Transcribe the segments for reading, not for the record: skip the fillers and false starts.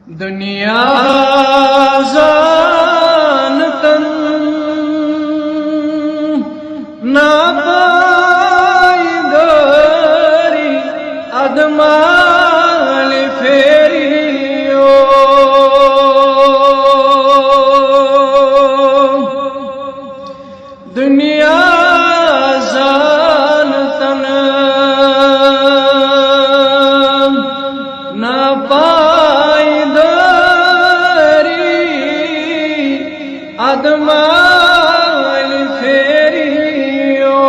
दुनिया जानतन ना पाईदारी अदमाल फेरियो दुनिया जानतन ना अदमाल फेरियो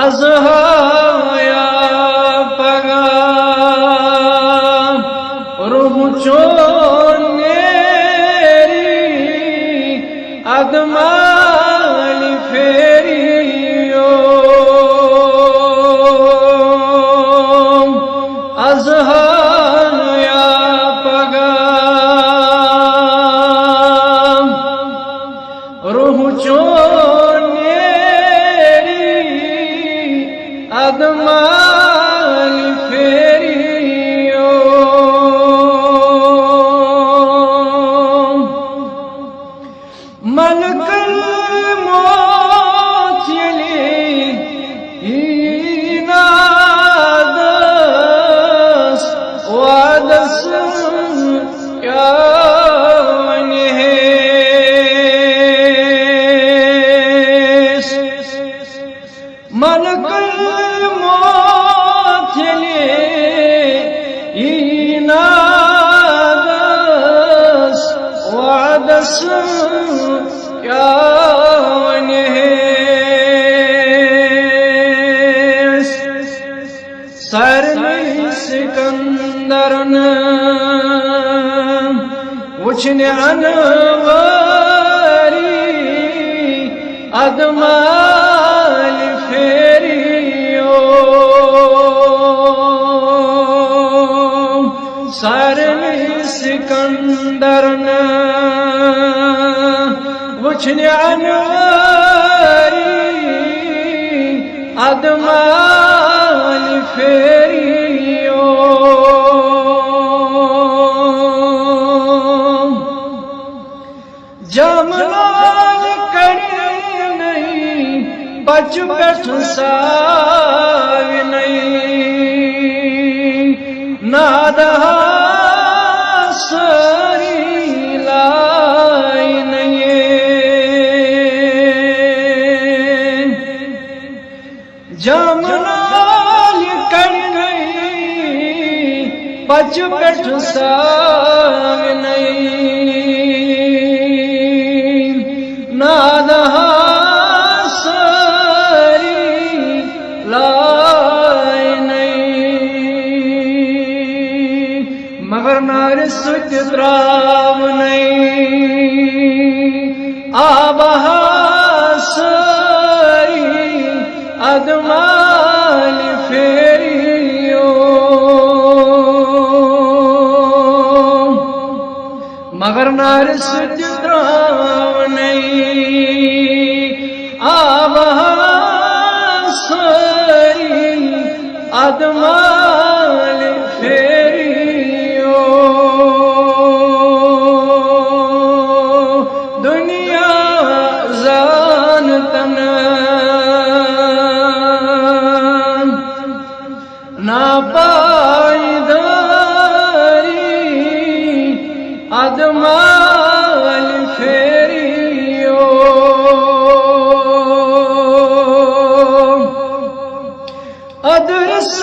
अज़हाया पगा रूह चोनेरी अदमाल फेरियो अज़हाया रूह चोनेरी अदमाल फेरियो मलकल मौत नादस वादस क्या मलकल मौत नादस वादस क्या सरनी सिकंदरन वुछने अनवारी अदमाल फेरियो सरनी सिकंदरन वुछने अनवारी अदमाल फेरियो जमलाल करे नहीं बच बैठ साव नहीं नादा सरी लाई नहीं जमलाल करे नहीं बच बैठ साव नहीं नादा सरी लाई नहीं मगर नार सुच त्राव नहीं आबहा सरी अदमाल फेरियो मगर नार सुच त्राव नहीं आबहा सरी अदमाल फेरियो दुनिया जानतन ना पाईदारी अदमाल फेरियो अदरस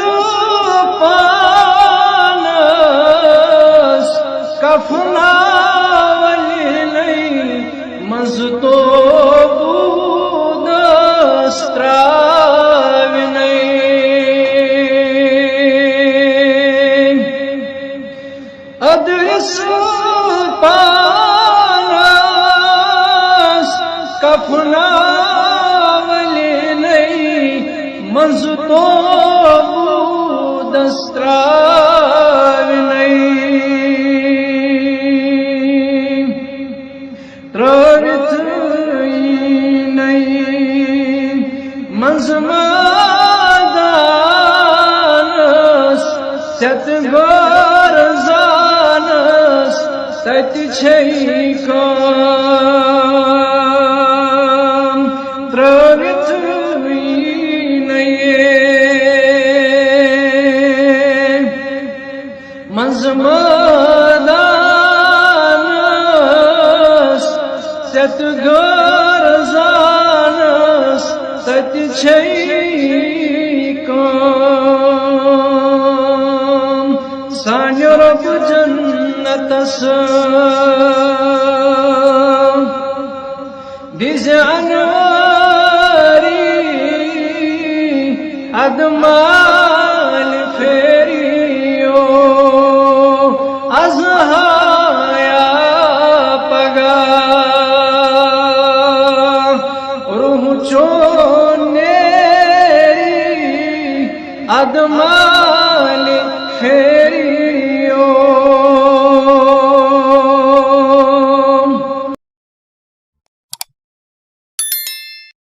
पानस कफनावल नहीं मज़तो बूदस्त्राव नहीं अदरस पानस कफनावल नहीं मज़तो बूदस्त्राव नहीं त्रवित नहीं मंजमादान set gor zanas tat chei kam travit vinaye manzamanas set gor zanas tat chei kam Sanya Rabb jannatas dize anwari admal feriyo azhaya paga ruh choneri admal